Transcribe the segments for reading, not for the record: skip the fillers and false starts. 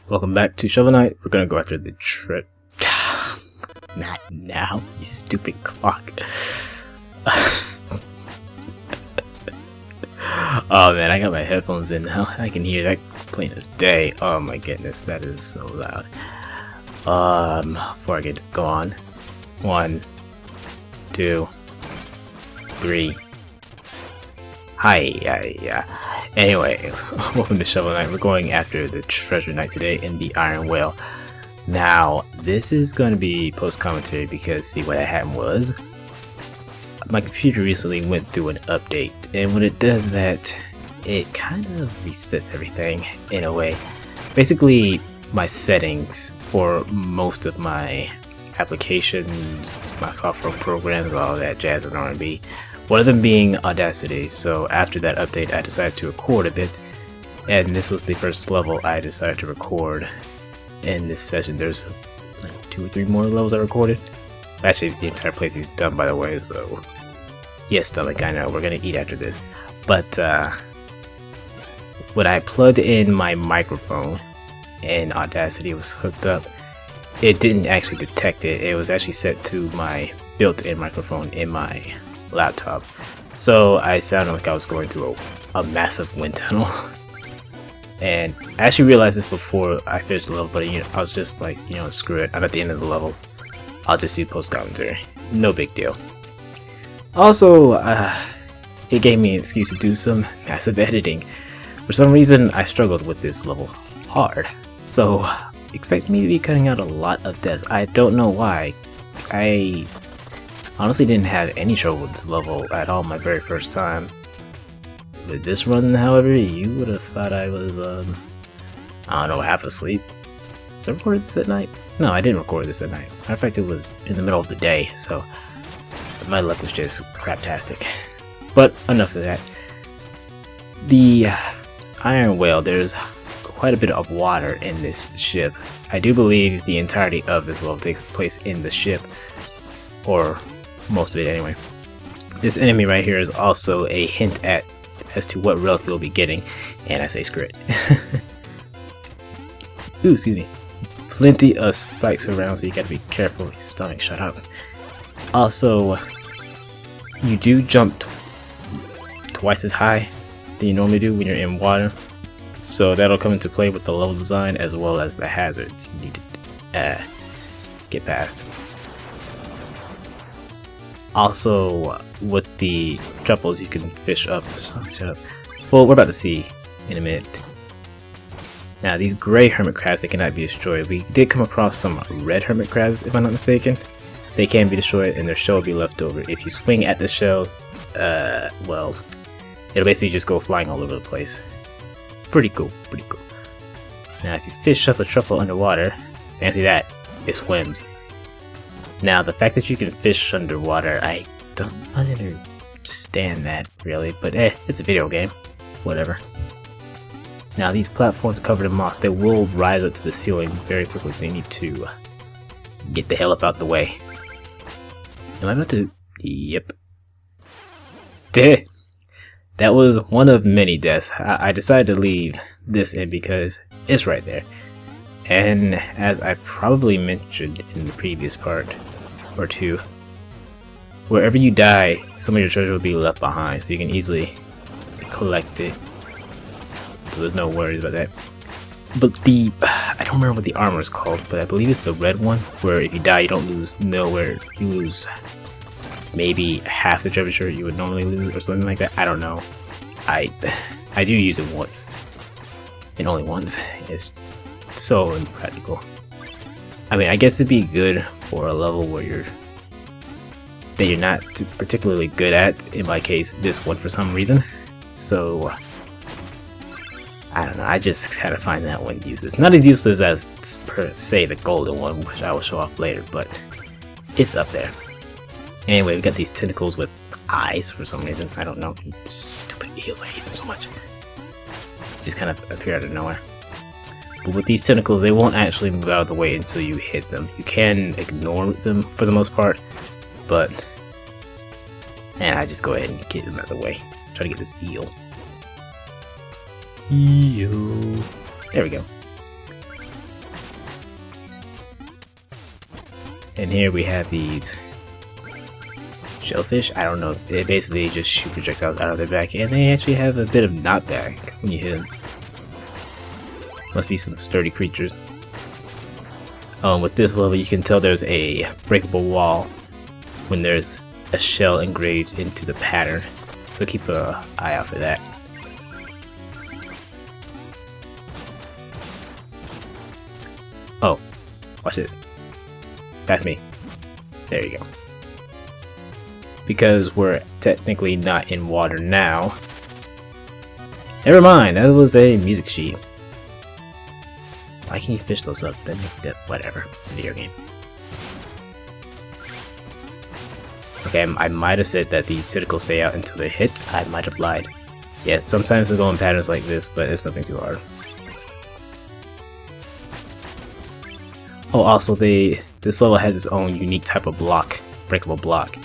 Welcome back to Shovel Knight. We're gonna go after the Not now, you stupid clock. Oh man, I got my headphones in now. I can hear that plain as day. Oh my goodness, that is so loud. Before I get to go on. 1, 2, 3. Hi. Anyway, welcome to Shovel Knight. We're going after the treasure knight today in the Iron Whale. Now, this is going to be post-commentary because, see, what happened was my computer recently went through an update, and when it does that, it kind of resets everything in a way. Basically, my settings for most of my applications, my software programs, all that jazz and R&B, one of them being Audacity. So after that update, I decided to record a bit, and this was the first level I decided to record in this session. There's like 2 or 3 more levels I recorded. Actually, the entire playthrough is done, by the way, so yes, stomach, I know, we're gonna eat after this. But when I plugged in my microphone and Audacity was hooked up, it didn't actually detect it. It was actually set to my built-in microphone in my laptop, so I sounded like I was going through a massive wind tunnel. And I actually realized this before I finished the level, but I was just like, screw it, I'm at the end of the level, I'll just do post commentary, no big deal. Also, it gave me an excuse to do some massive editing. For some reason, I struggled with this level hard, so expect me to be cutting out a lot of deaths. I don't know why. I honestly didn't have any trouble with this level at all my very first time. With this run, however, you would have thought I was, I don't know, half asleep. Was I recorded this at night? No, I didn't record this at night. Matter of fact, it was in the middle of the day, so my luck was just craptastic. But enough of that. The Iron Whale, there's quite a bit of water in this ship. I do believe the entirety of this level takes place in the ship, or most of it anyway. This enemy right here is also a hint as to what relic you'll be getting, and I say screw it. Ooh, excuse me. Plenty of spikes around, so you gotta be careful with your stomach. Shut up. Also, you do jump twice as high than you normally do when you're in water, so that'll come into play with the level design as well as the hazards you need to get past. Also, with the truffles, you can fish up. Shut up. Well, we're about to see in a minute. Now, these gray hermit crabs, they cannot be destroyed. We did come across some red hermit crabs, if I'm not mistaken. They can be destroyed, and their shell will be left over. If you swing at the shell, well, it'll basically just go flying all over the place. Pretty cool, pretty cool. Now, if you fish up a truffle underwater, fancy that, it swims. Now, the fact that you can fish underwater, I don't understand that, really, but it's a video game. Whatever. Now, these platforms covered in moss, they will rise up to the ceiling very quickly, so you need to get the hell up out the way. Am I about to... Yep. That was one of many deaths. I decided to leave this in because it's right there. And as I probably mentioned in the previous part or two, wherever you die, some of your treasure will be left behind, so you can easily collect it. So there's no worries about that. But I don't remember what the armor is called, but I believe it's the red one, where if you die, you don't lose nowhere. You lose maybe half the treasure you would normally lose, or something like that. I don't know. I do use it once, and only once. It's so impractical. I mean, I guess it'd be good for a level where you're not particularly good at. In my case, this one for some reason. So I don't know. I just kind of find that one useless. Not as useless as per se the golden one, which I will show off later, but it's up there. Anyway, we got these tentacles with eyes for some reason. I don't know. Stupid eels. I hate them so much. Just kind of appear out of nowhere. But with these tentacles, they won't actually move out of the way until you hit them. You can ignore them for the most part, but I just go ahead and get them out of the way. Try to get this eel. Yo. There we go. And here we have these shellfish. I don't know. They basically just shoot projectiles out of their back, and they actually have a bit of knockback when you hit them. Must be some sturdy creatures. With this level, you can tell there's a breakable wall when there's a shell engraved into the pattern. So keep an eye out for that. Oh, watch this. That's me. There you go. Because we're technically not in water now. Never mind, that was a music sheet. Why can't you fish those up? Then whatever. It's a video game. Okay, I might have said that these tentacles stay out until they're hit. I might have lied. Yeah, sometimes we go in patterns like this, but it's nothing too hard. Oh, also, this level has its own unique type of block, breakable block.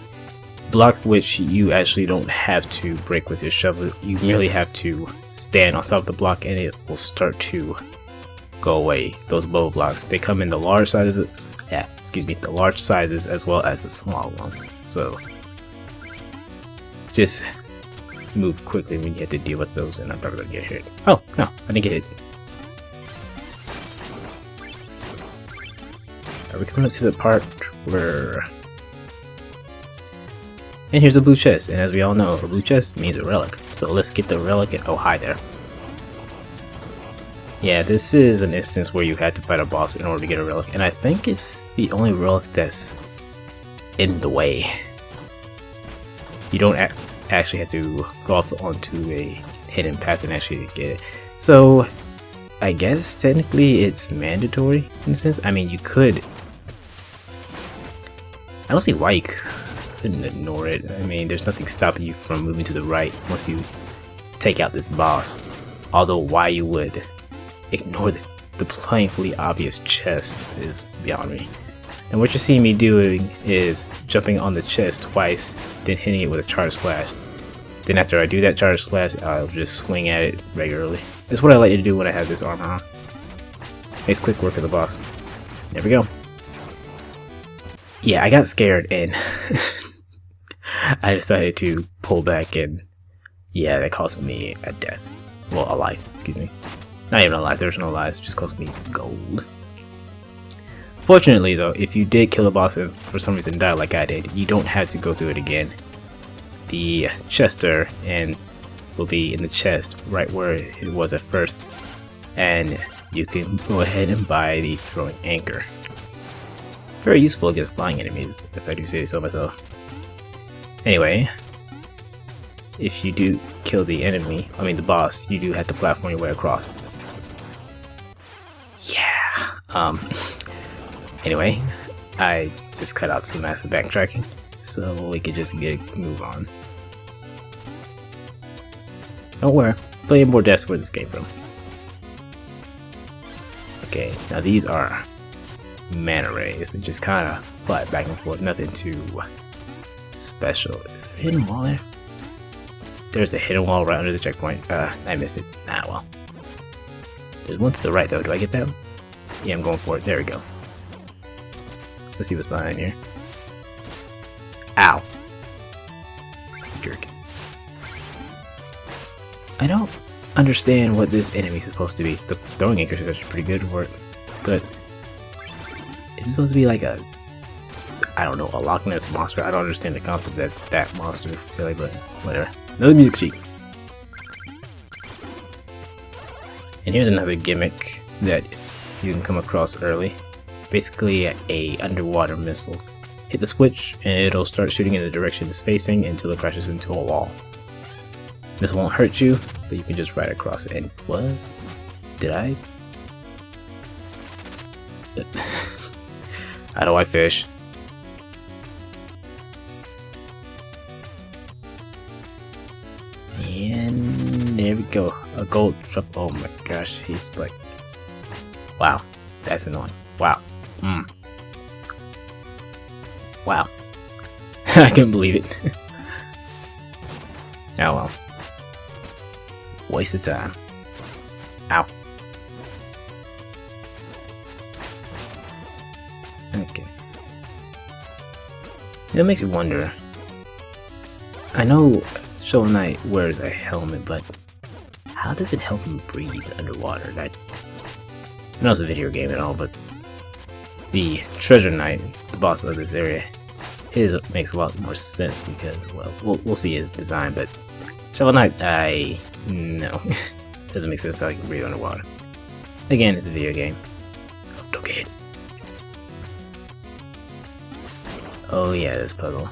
Block which you actually don't have to break with your shovel. You merely have to stand on top of the block and it will start to go away. Those bubble blocks, they come in the large sizes. Yeah, excuse me, the large sizes as well as the small ones. So just move quickly when you have to deal with those, and I'm probably gonna get hit. Oh no, I didn't get hit. Are we coming up to the part where... And here's a blue chest, and as we all know, a blue chest means a relic. So let's get the relic and... oh, hi there. Yeah, this is an instance where you had to fight a boss in order to get a relic, and I think it's the only relic that's in the way. You don't actually have to go off onto a hidden path and actually get it. So, I guess technically it's mandatory in a sense. I mean, you could... I don't see why you couldn't ignore it. I mean, there's nothing stopping you from moving to the right once you take out this boss. Although why you would ignore the plainly obvious chest is beyond me. And what you're seeing me doing is jumping on the chest twice, then hitting it with a charge slash. Then after I do that charge slash, I'll just swing at it regularly. That's what I like to do when I have this armor on. Makes quick work of the boss. There we go. Yeah, I got scared and I decided to pull back, and yeah, that cost me a death. Well, a life, excuse me. Not even a life, there's no lives, it just cost me gold. Fortunately though, if you did kill a boss and for some reason die like I did, you don't have to go through it again. The chester and will be in the chest right where it was at first, and you can go ahead and buy the throwing anchor. Very useful against flying enemies, if I do say so myself. Anyway, if you do kill the enemy, I mean the boss, you do have to platform your way across. Yeah. Anyway, I just cut out some massive backtracking so we could just move on. Don't worry, plenty more deaths where this came from. Okay, now these are mana rays. They just kind of fly back and forth. Nothing too special. Is there a hidden wall there? There's a hidden wall right under the checkpoint. I missed it. Ah, well. There's one to the right though. Do I get that one? Yeah, I'm going for it. There we go. Let's see what's behind here. Ow. Jerk. I don't understand what this enemy is supposed to be. The throwing anchor is actually pretty good for it. But is it supposed to be like a, I don't know, a Loch Ness monster? I don't understand the concept of that monster really, but whatever. Another music sheet. And here's another gimmick that you can come across early. Basically a underwater missile. Hit the switch and it'll start shooting in the direction it's facing until it crashes into a wall. This won't hurt you, but you can just ride across it. And what? Did I? How do I fish? And there we go. A gold drop. Oh my gosh, he's like... Wow, that's annoying. Wow. Wow. I couldn't believe it. Oh well. Waste of time. Ow. Okay. It makes you wonder. I know Shovel Knight wears a helmet, but how does it help him breathe underwater? I know it's a video game and all, but the Treasure Knight, the boss of this area, his makes a lot more sense because, well, we'll see his design, but Shovel Knight, no. Doesn't make sense how he can breathe underwater. Again, it's a video game. Don't get hit. Oh yeah, this puzzle.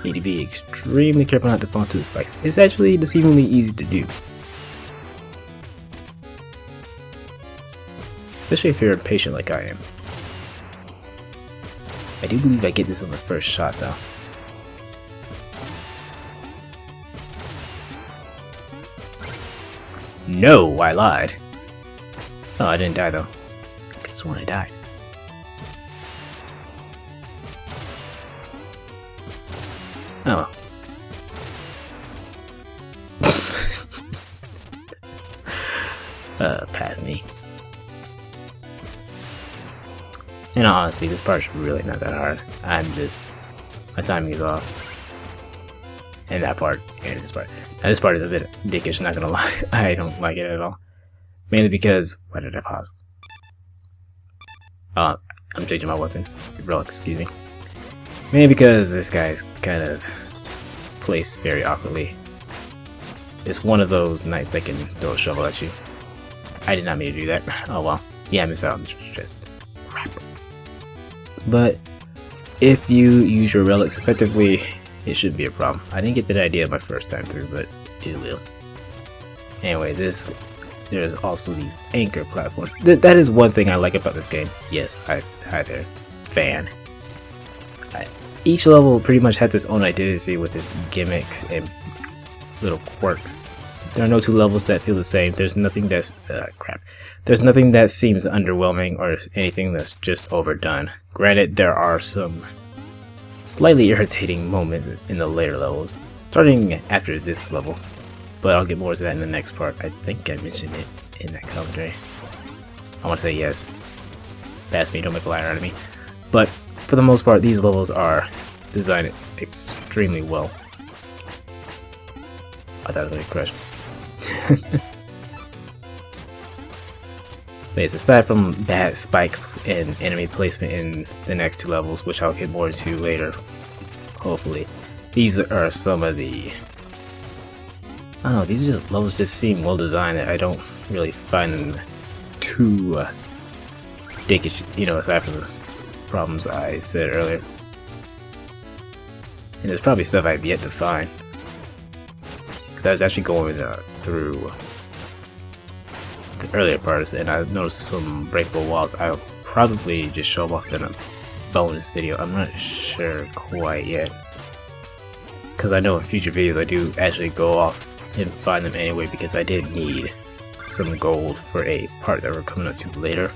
Need to be extremely careful not to fall into the spikes. It's actually deceivingly easy to do. Especially if you're impatient like I am. I do believe I get this on the first shot though. No, I lied. Oh, I didn't die though. Guess when I died. Oh. Past me. And honestly, this part's really not that hard. My timing is off. And that part, and this part. Now this part is a bit dickish, not gonna lie. I don't like it at all. Mainly because, why did I pause? I'm changing my weapon. Relic, excuse me. Mainly because this guy's kind of placed very awkwardly. It's one of those knights that can throw a shovel at you. I did not mean to do that. Oh well. Yeah, I missed out on the chest. Crap. But if you use your relics effectively, it shouldn't be a problem. I didn't get that idea my first time through, but it will. Anyway, there's also these anchor platforms. That is one thing I like about this game. Yes, hi there, fan. Each level pretty much has its own identity with its gimmicks and little quirks. There are no two levels that feel the same. There's nothing that's There's nothing that seems underwhelming or anything that's just overdone. Granted, there are some slightly irritating moments in the later levels, starting after this level, but I'll get more to that in the next part. I think I mentioned it in that commentary. I want to say yes. Pass me, don't make a liar out of me. But for the most part, these levels are designed extremely well. I thought it was going to crush. But yes, aside from bad spike and enemy placement in the next two levels, which I'll get more into later, hopefully, these are some of the... I don't know, these levels just seem well designed. I don't really find them too dickish, you know, aside from the problems I said earlier. And there's probably stuff I've yet to find. Because I was actually going through the earlier parts and I noticed some breakable walls. I'll probably just show them off in a bonus video. I'm not sure quite yet. Because I know in future videos I do actually go off and find them anyway because I did need some gold for a part that we're coming up to later.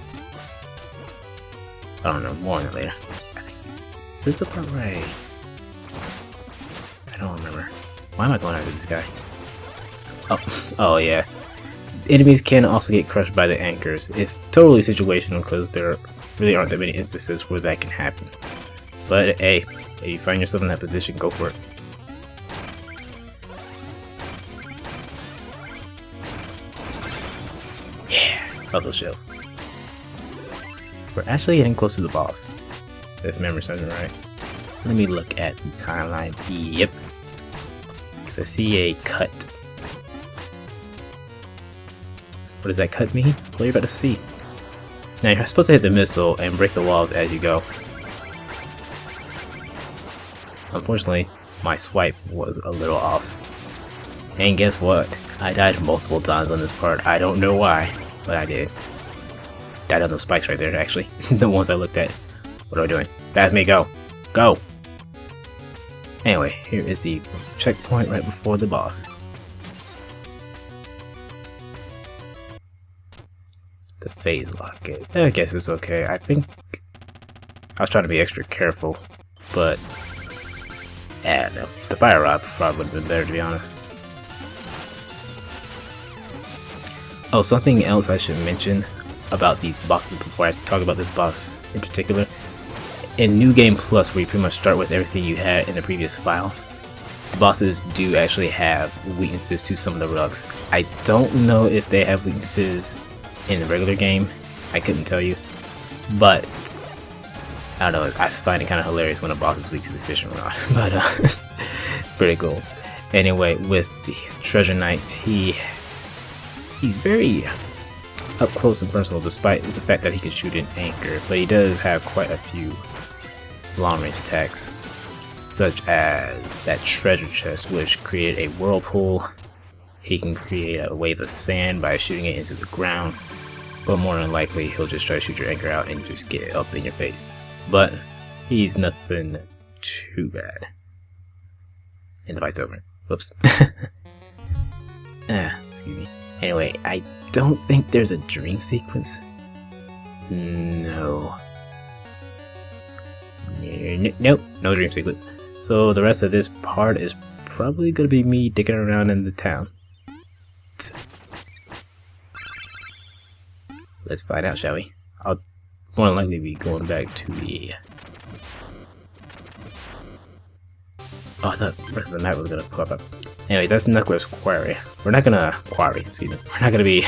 I don't know, more on it later. Is this the part where I don't remember. Why am I going after this guy? Oh yeah. Enemies can also get crushed by the anchors. It's totally situational because there really aren't that many instances where that can happen. But hey, if you find yourself in that position, go for it. Yeah, love those shells. We're actually getting close to the boss, if memory serves me right. Let me look at the timeline. Yep. Because I see a cut. What does that cut mean? What are you about to see? Now you're supposed to hit the missile and break the walls as you go. Unfortunately, my swipe was a little off. And guess what? I died multiple times on this part. I don't know why, but I did. Died on those spikes right there, actually. The ones I looked at. What am I doing? Pass me, go! Go! Anyway, here is the checkpoint right before the boss. The phase lock. I guess it's okay. I think I was trying to be extra careful, but I don't know. The fire rod probably would have been better, to be honest. Oh, something else I should mention about these bosses before I talk about this boss in particular. In New Game Plus, where you pretty much start with everything you had in the previous file, the bosses do actually have weaknesses to some of the rugs. I don't know if they have weaknesses in the regular game. I couldn't tell you. But, I don't know, I find it kind of hilarious when a boss is weak to the fishing rod. But, pretty cool. Anyway, with the Treasure Knight, he's very up close and personal, despite the fact that he can shoot an anchor, but he does have quite a few long range attacks, such as that treasure chest, which created a whirlpool. He can create a wave of sand by shooting it into the ground, but more than likely he'll just try to shoot your anchor out and just get it up in your face. But he's nothing too bad. And the fight's over. Whoops. Excuse me. Anyway, I don't think there's a dream sequence. No. Nope, no dream sequence. So the rest of this part is probably gonna be me dicking around in the town. Let's find out, shall we? I'll more than likely be going back to the... Oh, I thought the rest of the night was gonna pop up. Anyway, that's Knuckler's Quarry. We're not gonna be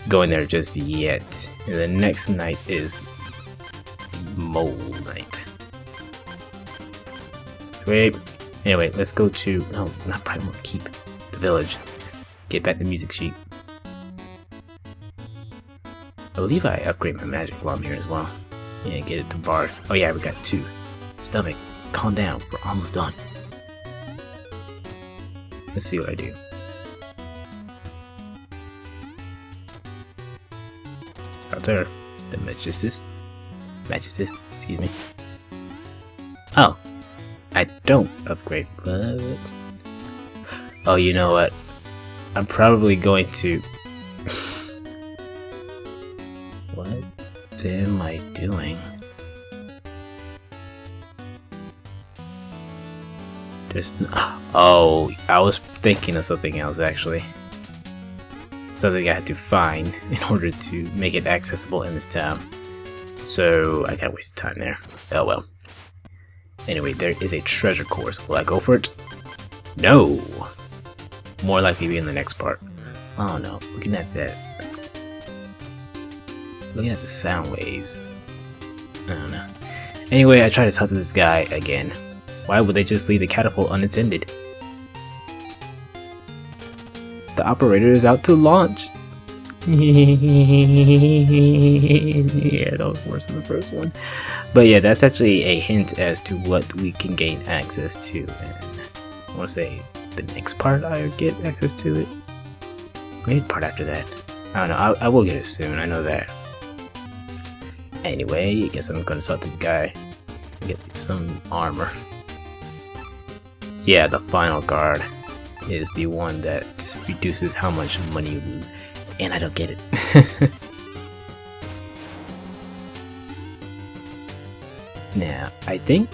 going there just yet. And the next night is the Mole Night. Wait. Anyway, let's go to... No, not Primal Keep. The village. Get back the music sheet. I believe I upgrade my magic while I'm here as well. Yeah, get it to Bard. Oh yeah, we got 2. Stomach, calm down. We're almost done. Let's see what I do. Sauter, the Magistus, excuse me. Oh, I don't upgrade, but... Oh, you know what? I'm probably going to... What am I doing? Oh, I was thinking of something else actually. Something I had to find in order to make it accessible in this town. So I kinda wasted time there. Oh well. Anyway, there is a treasure course. Will I go for it? No! More likely be in the next part. Oh no, looking at that. Looking at the sound waves. I don't know. Anyway, I tried to talk to this guy again. Why would they just leave the catapult unattended? The operator is out to launch. Yeah, that was worse than the first one. But yeah, that's actually a hint as to what we can gain access to. And I want to say the next part I get access to it. Maybe the part after that. I don't know. I will get it soon. I know that. Anyway, I guess I'm gonna talk to the guy and get some armor. Yeah, the final guard is the one that reduces how much money you lose. And I don't get it. Now, I think...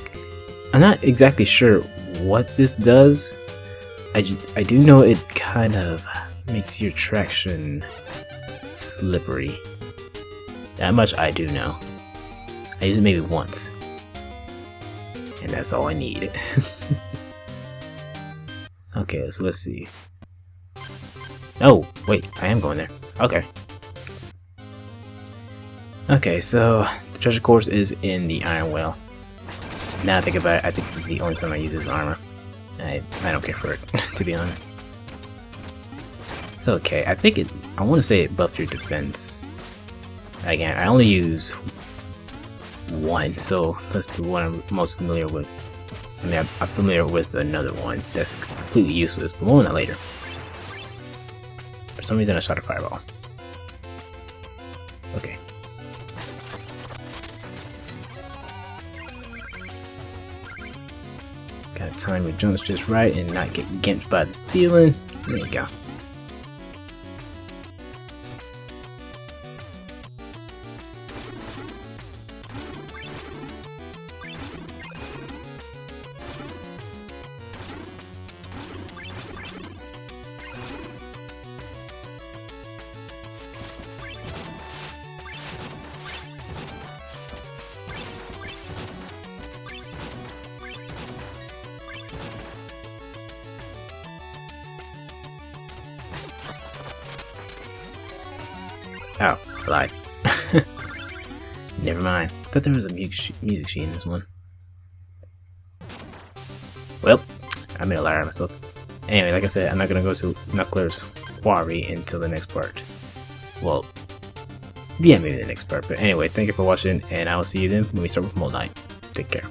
I'm not exactly sure what this does. I do know it kind of makes your traction slippery. That much I do know. I use it maybe once. And that's all I need. Okay, so let's see. Oh, wait, I am going there. Okay. Okay, so the treasure course is in the Iron Well. Now I think about it, I think this is the only time I use this armor. I don't care for it, to be honest. It's okay. I think it... I want to say it buffs your defense. Again, I only use one, so that's the one I'm most familiar with. I mean, I'm familiar with another one that's completely useless, but more on that later. For some reason, I shot a fireball. Okay. Got time with jumps just right and not get gimped by the ceiling. There you go. Oh, I lied. Never mind. I thought there was a music sheet in this one. Well, I made a liar of myself. Anyway, like I said, I'm not gonna go to Knuckler's Quarry until the next part. Well, yeah, maybe the next part. But anyway, thank you for watching, and I will see you then when we start with Mold Knight. Take care.